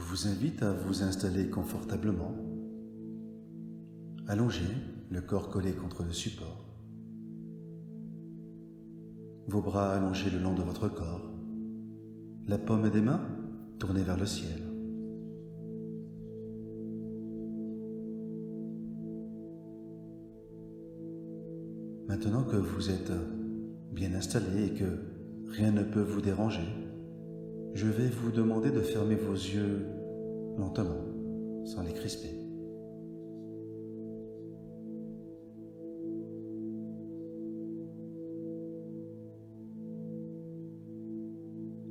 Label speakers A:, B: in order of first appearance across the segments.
A: vous invite à vous installer confortablement, allongé, le corps collé contre le support, vos bras allongés le long de votre corps, la paume des mains tournée vers le ciel. Maintenant que vous êtes bien installé et que rien ne peut vous déranger, je vais vous demander de fermer vos yeux lentement, sans les crisper.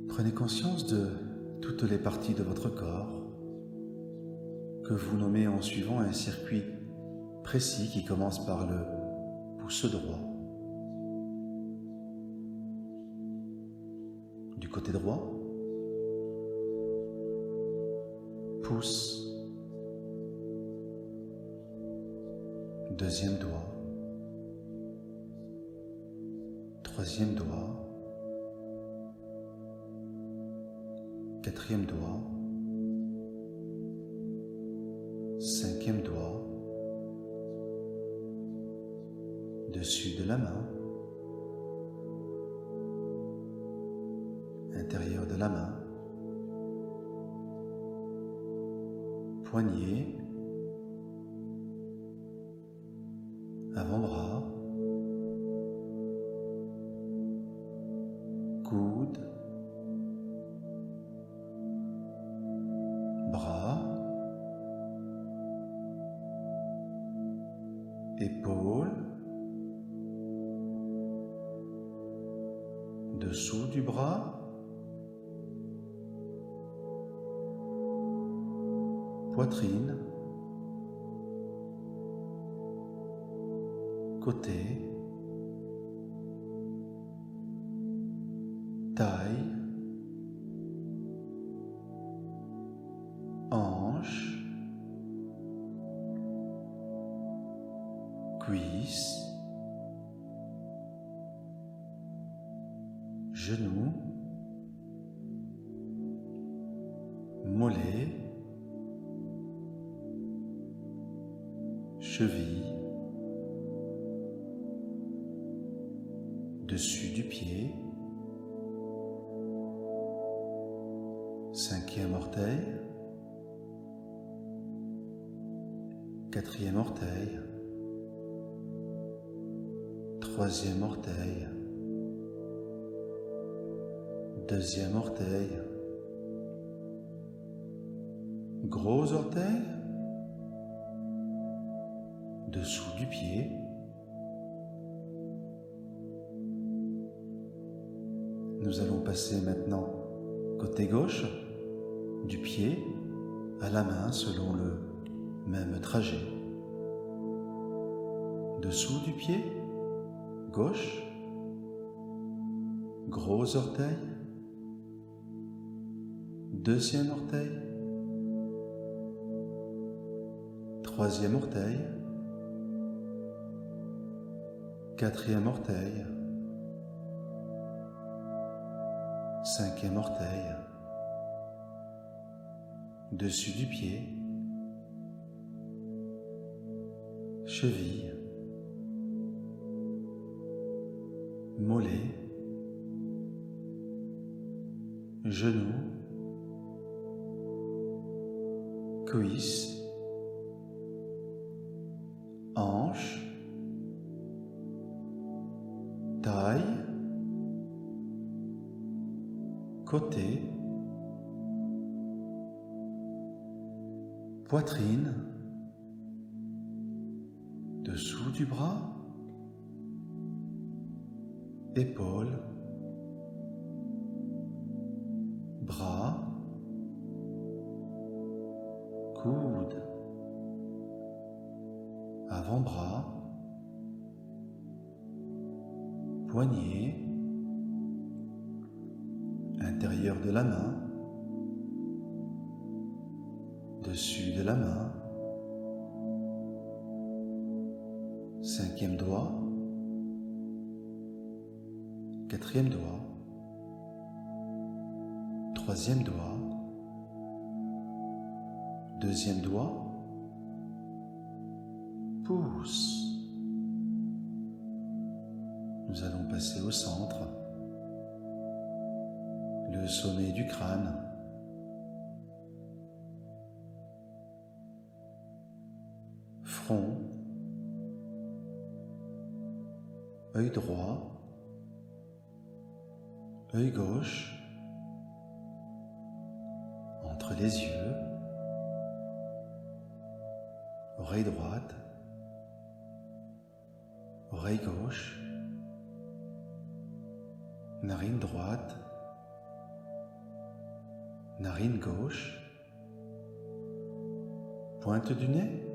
A: Prenez conscience de toutes les parties de votre corps que vous nommez en suivant un circuit précis qui commence par le pouce droit. Du côté droit, pouce, deuxième doigt, troisième doigt, quatrième doigt, cinquième doigt, dessus de la main, intérieur de la main, poignet, avant-bras, coude, bras, épaules, dessous du bras, poitrine, côté, taille, hanche, cuisse, genou, mollet, cheville, dessus du pied, cinquième orteil, quatrième orteil, troisième orteil, deuxième orteil, gros orteil, dessous du pied, nous allons passer maintenant côté gauche, du pied à la main selon le même trajet. Dessous du pied, gauche, gros orteil, deuxième orteil, troisième orteil, quatrième orteil, cinquième orteil, dessus du pied, cheville, mollet, genou, cuisse, hanche, taille, côté, poitrine, dessous du bras, épaules, bras, coude, avant-bras, poignet, intérieur de la main, dessus de la main, cinquième doigt, quatrième doigt, troisième doigt, Deuxième doigt, pouce. Nous allons passer au centre, le sommet du crâne. Front, œil droit, œil gauche, entre les yeux, oreille droite, oreille gauche, narine droite, narine gauche, pointe du nez,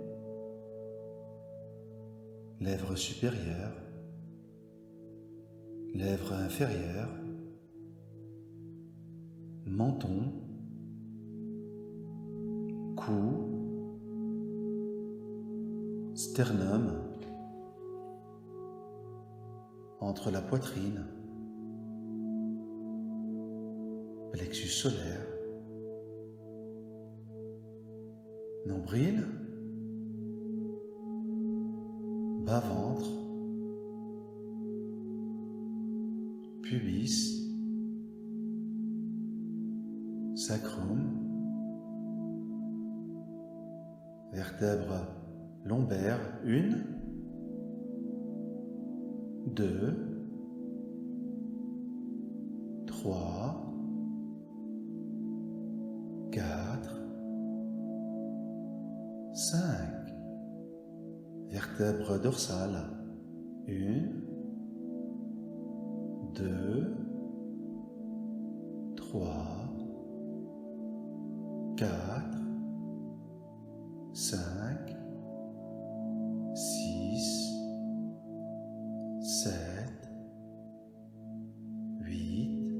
A: lèvres supérieures, lèvres inférieures, menton, cou, sternum, entre la poitrine, plexus solaire, nombril, bas-ventre, pubis, sacrum, vertèbres lombaires, 1, 2, 3, 4, 5, vertèbres dorsales, 1, 2, 3, 4, 5, 6, 7, 8,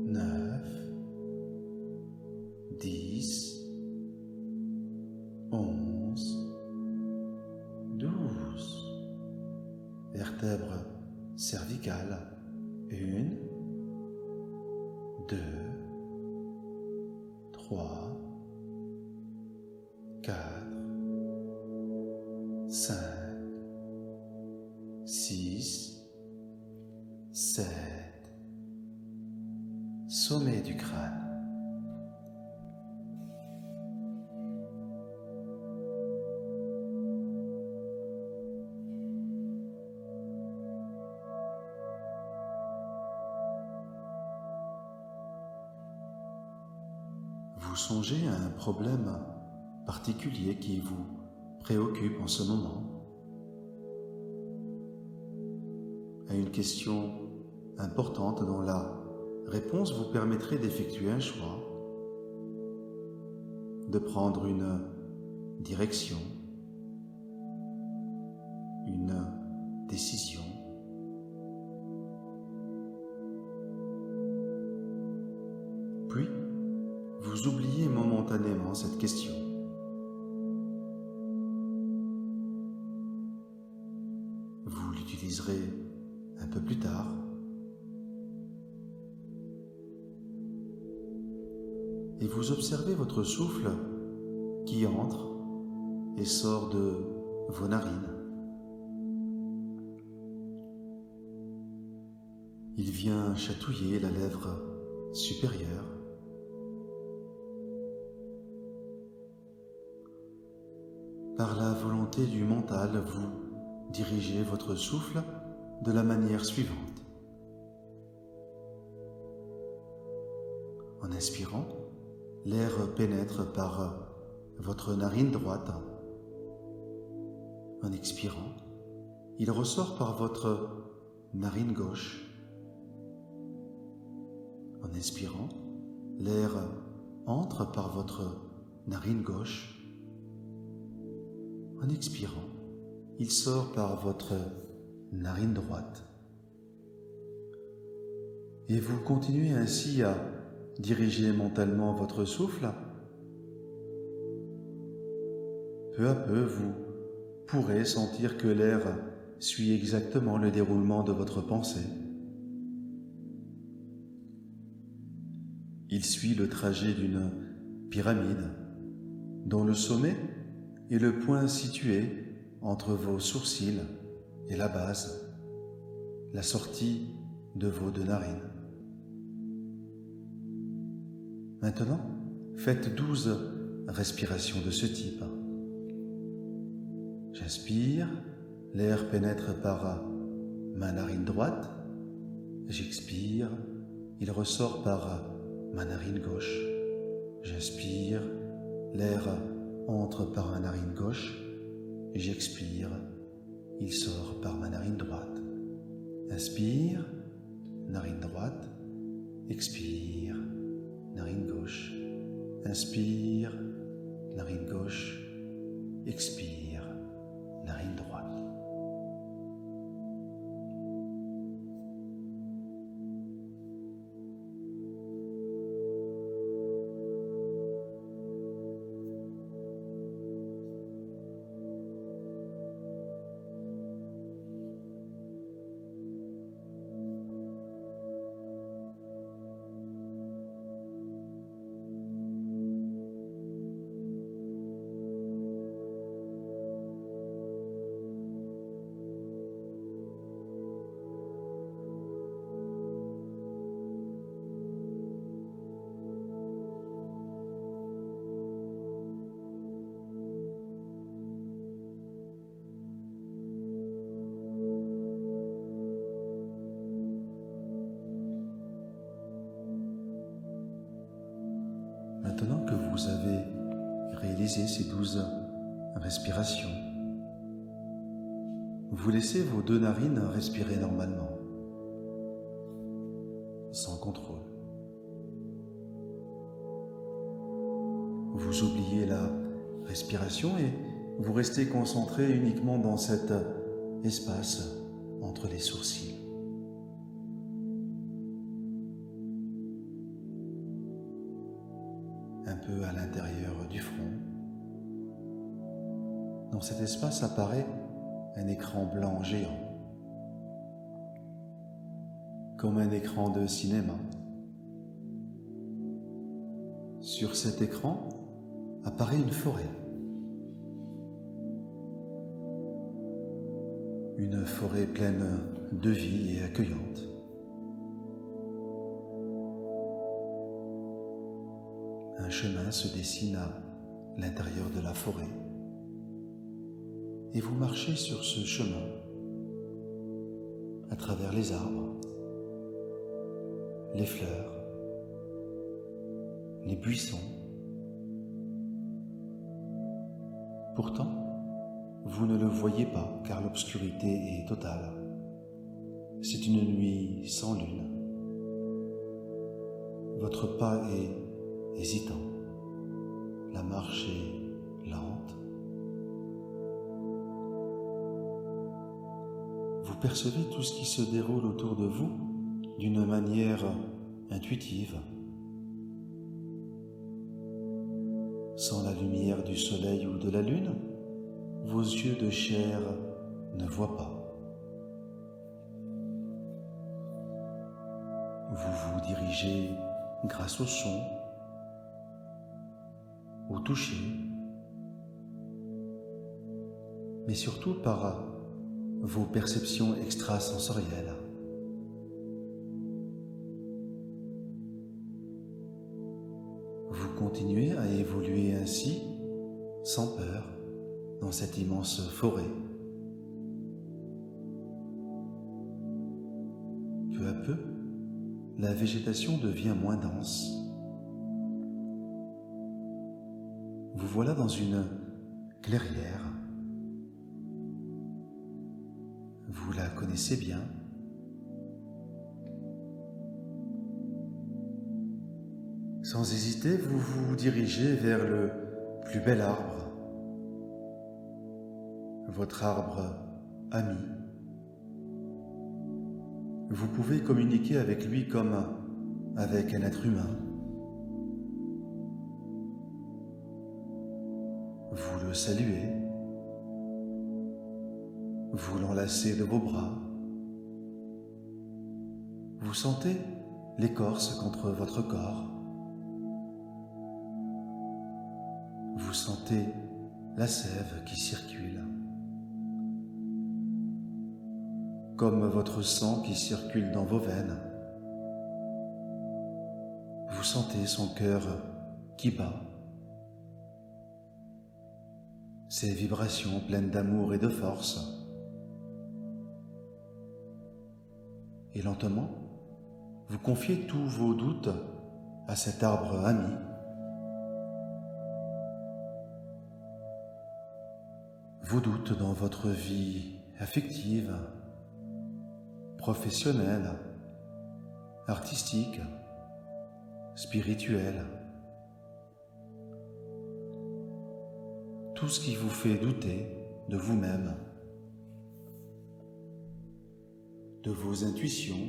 A: 9, 10, 11, 12, vertèbres cervicales, 1, 2, 3, 4, 5, 6, 7, sommet du crâne. Vous songez à un problème particulier qui vous préoccupe en ce moment, à une question importante dont la réponse vous permettrait d'effectuer un choix, de prendre une direction, une décision. Puis, vous oubliez momentanément cette question. Vous l'utiliserez un peu plus tard. Et vous observez votre souffle qui entre et sort de vos narines. Il vient chatouiller la lèvre supérieure. Par la volonté du mental, vous dirigez votre souffle de la manière suivante. En inspirant, l'air pénètre par votre narine droite. En expirant, il ressort par votre narine gauche. En inspirant, l'air entre par votre narine gauche. En expirant, il sort par votre narine droite. Et vous continuez ainsi à diriger mentalement votre souffle. Peu à peu, vous pourrez sentir que l'air suit exactement le déroulement de votre pensée. Il suit le trajet d'une pyramide dont le sommet est le point situé entre vos sourcils et la base, la sortie de vos deux narines. Maintenant, faites 12 respirations de ce type. J'inspire, l'air pénètre par ma narine droite. J'expire, il ressort par ma narine gauche. J'inspire, l'air entre par ma narine gauche. J'expire, il sort par ma narine droite. Inspire, narine droite. Expire, narine gauche. Inspire, narine gauche. Expire, narine droite. Maintenant que vous avez réalisé ces 12 respirations, vous laissez vos deux narines respirer normalement, sans contrôle. Vous oubliez la respiration et vous restez concentré uniquement dans cet espace entre les sourcils. Un peu à l'intérieur du front. Dans cet espace apparaît un écran blanc géant, comme un écran de cinéma. Sur cet écran apparaît une forêt. Une forêt pleine de vie et accueillante. Un chemin se dessine à l'intérieur de la forêt et vous marchez sur ce chemin à travers les arbres, les fleurs, les buissons. Pourtant, vous ne le voyez pas car l'obscurité est totale. C'est une nuit sans lune. Votre pas est hésitant. La marche est lente. Vous percevez tout ce qui se déroule autour de vous d'une manière intuitive. Sans la lumière du soleil ou de la lune, vos yeux de chair ne voient pas. Vous vous dirigez grâce au son, au toucher, mais surtout par vos perceptions extrasensorielles. Vous continuez à évoluer ainsi, sans peur, dans cette immense forêt. Peu à peu, la végétation devient moins dense. Vous voilà dans une clairière. Vous la connaissez bien. Sans hésiter, vous vous dirigez vers le plus bel arbre, votre arbre ami. Vous pouvez communiquer avec lui comme avec un être humain. Vous le saluez, vous l'enlacez de vos bras. Vous sentez l'écorce contre votre corps. Vous sentez la sève qui circule, comme votre sang qui circule dans vos veines. Vous sentez son cœur qui bat, ses vibrations pleines d'amour et de force. Et lentement, vous confiez tous vos doutes à cet arbre ami. Vos doutes dans votre vie affective, professionnelle, artistique, spirituelle. Tout ce qui vous fait douter de vous-même, de vos intuitions,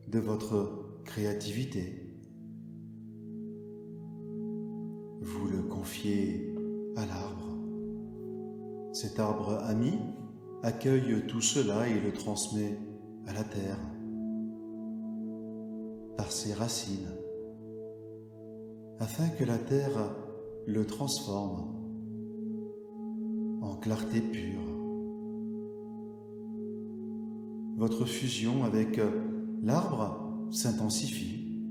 A: de votre créativité. Vous le confiez à l'arbre. Cet arbre ami accueille tout cela et le transmet à la terre par ses racines, afin que la terre le transforme en clarté pure. Votre fusion avec l'arbre s'intensifie.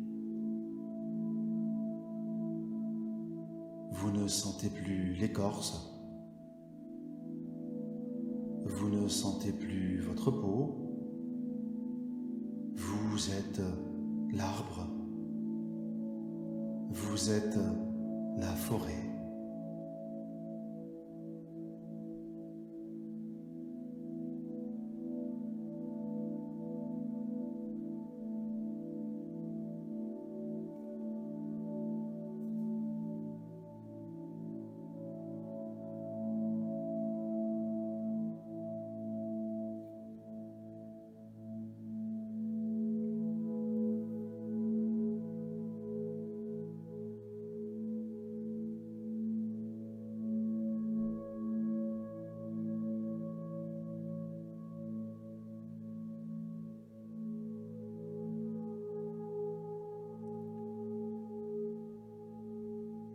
A: Vous ne sentez plus l'écorce. Vous ne sentez plus votre peau. Vous êtes l'arbre. Vous êtes la forêt.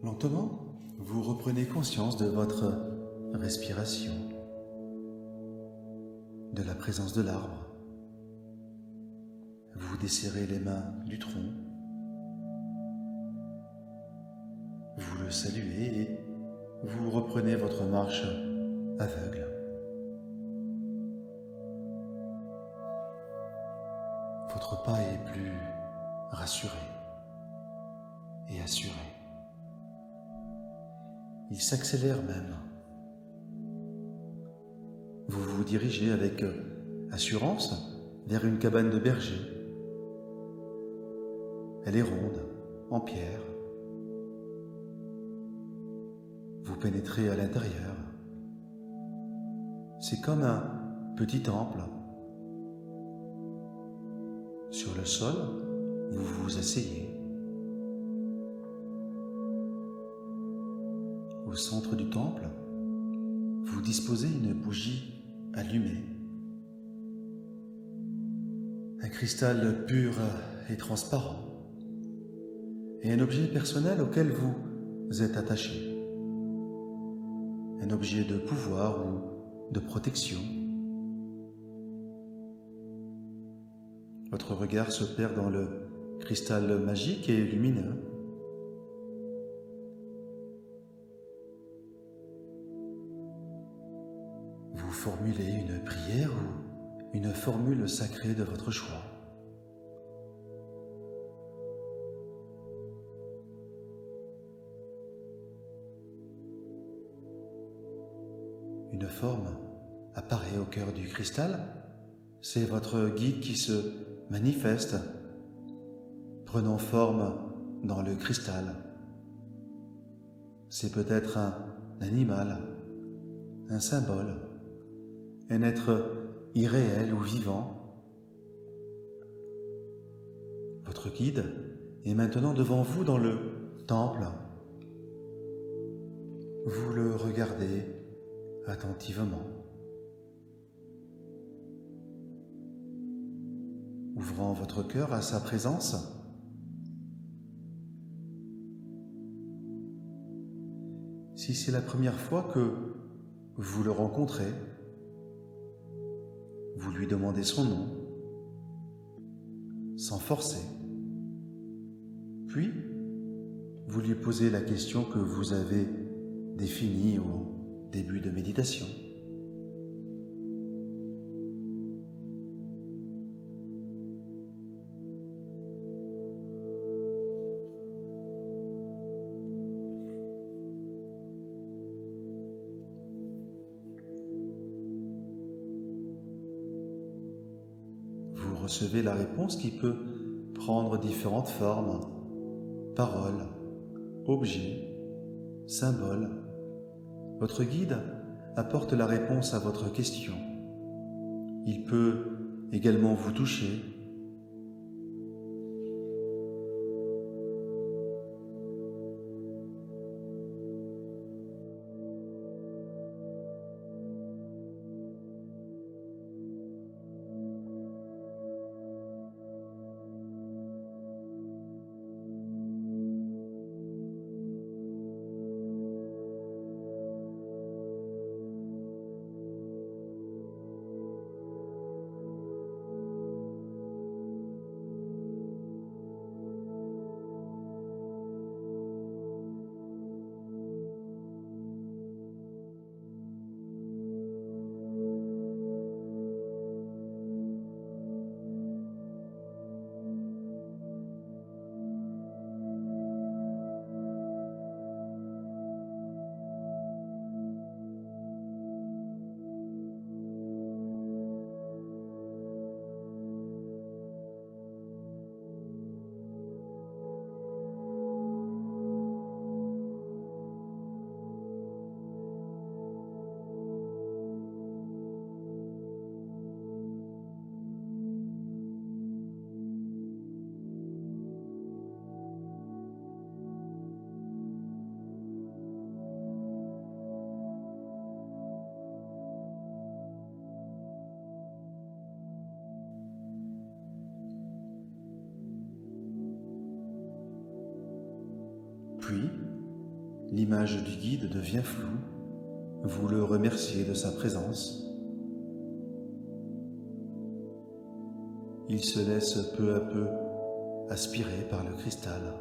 A: Lentement, vous reprenez conscience de votre respiration, de la présence de l'arbre. Vous desserrez les mains du tronc. Vous le saluez et vous reprenez votre marche aveugle. Votre pas est plus rassuré et assuré. Il s'accélère même. Vous vous dirigez avec assurance vers une cabane de berger. Elle est ronde, en pierre. Vous pénétrez à l'intérieur. C'est comme un petit temple. Sur le sol, vous vous asseyez. Au centre du temple, vous disposez une bougie allumée. Un cristal pur et transparent. Et un objet personnel auquel vous êtes attaché. Un objet de pouvoir ou de protection. Votre regard se perd dans le cristal magique et lumineux. Vous formulez une prière ou une formule sacrée de votre choix. Une forme apparaît au cœur du cristal. C'est votre guide qui se manifeste, prenant forme dans le cristal. C'est peut-être un animal, un symbole, un être irréel ou vivant. Votre guide est maintenant devant vous dans le temple. Vous le regardez attentivement, ouvrant votre cœur à sa présence. Si c'est la première fois que vous le rencontrez, vous lui demandez son nom, sans forcer. Puis, vous lui posez la question que vous avez définie au début de méditation. Vous recevez la réponse qui peut prendre différentes formes, paroles, objets, symboles. Votre guide apporte la réponse à votre question. Il peut également vous toucher. Puis, l'image du guide devient floue. Vous le remerciez de sa présence. Il se laisse peu à peu aspirer par le cristal.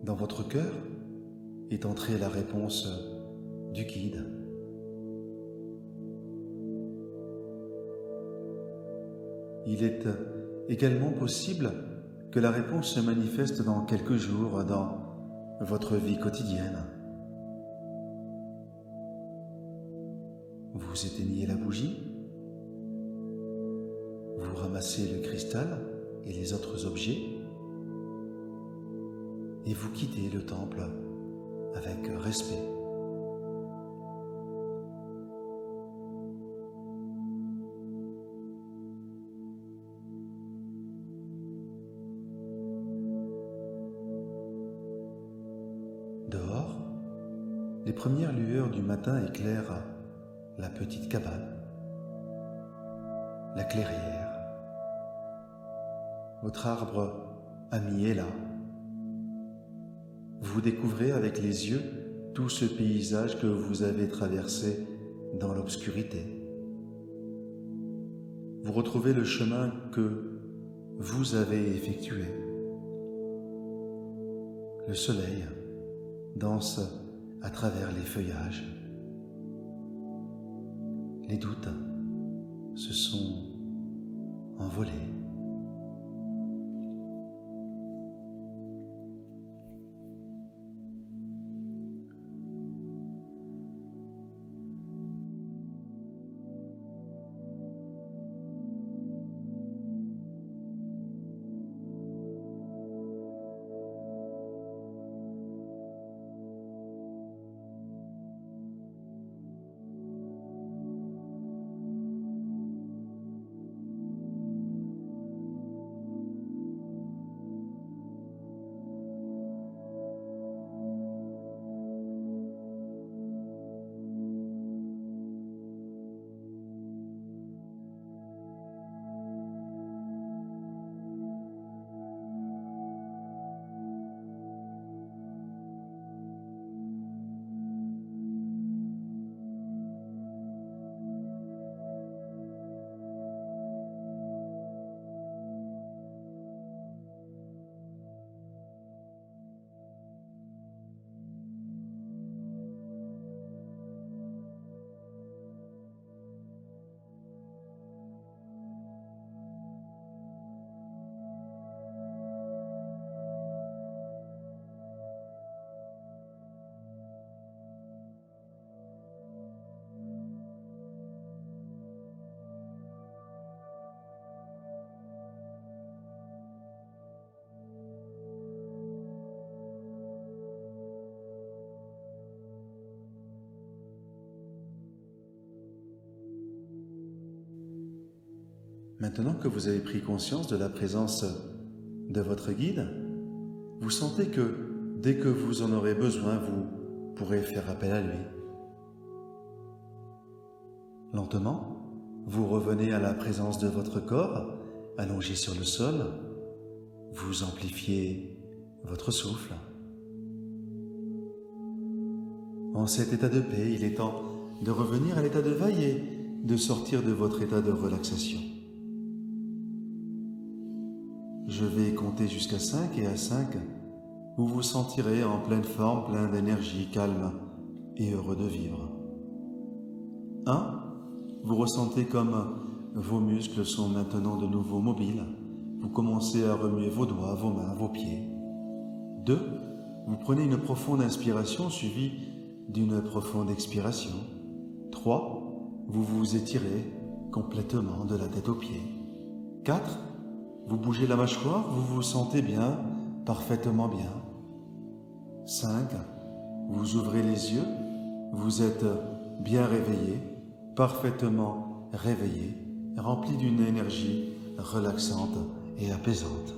A: Dans votre cœur est entrée la réponse du guide. Il est également possible que la réponse se manifeste dans quelques jours dans votre vie quotidienne. Vous éteignez la bougie, vous ramassez le cristal et les autres objets et vous quittez le temple avec respect. Dehors, les premières lueurs du matin éclairent la petite cabane, la clairière. Votre arbre ami est là. Vous découvrez avec les yeux tout ce paysage que vous avez traversé dans l'obscurité. Vous retrouvez le chemin que vous avez effectué. Le soleil danse à travers les feuillages. Les doutes se sont envolés. Maintenant que vous avez pris conscience de la présence de votre guide, vous sentez que dès que vous en aurez besoin, vous pourrez faire appel à lui. Lentement, vous revenez à la présence de votre corps, allongé sur le sol. Vous amplifiez votre souffle. En cet état de paix, il est temps de revenir à l'état de veille et de sortir de votre état de relaxation. Je vais compter jusqu'à 5 et à 5, vous vous sentirez en pleine forme, plein d'énergie, calme et heureux de vivre. 1. Vous ressentez comme vos muscles sont maintenant de nouveau mobiles. Vous commencez à remuer vos doigts, vos mains, vos pieds. 2. Vous prenez une profonde inspiration suivie d'une profonde expiration. 3. Vous vous étirez complètement de la tête aux pieds. 4. Vous bougez la mâchoire, vous vous sentez bien, parfaitement bien. 5. Vous ouvrez les yeux, vous êtes bien réveillé, parfaitement réveillé, rempli d'une énergie relaxante et apaisante.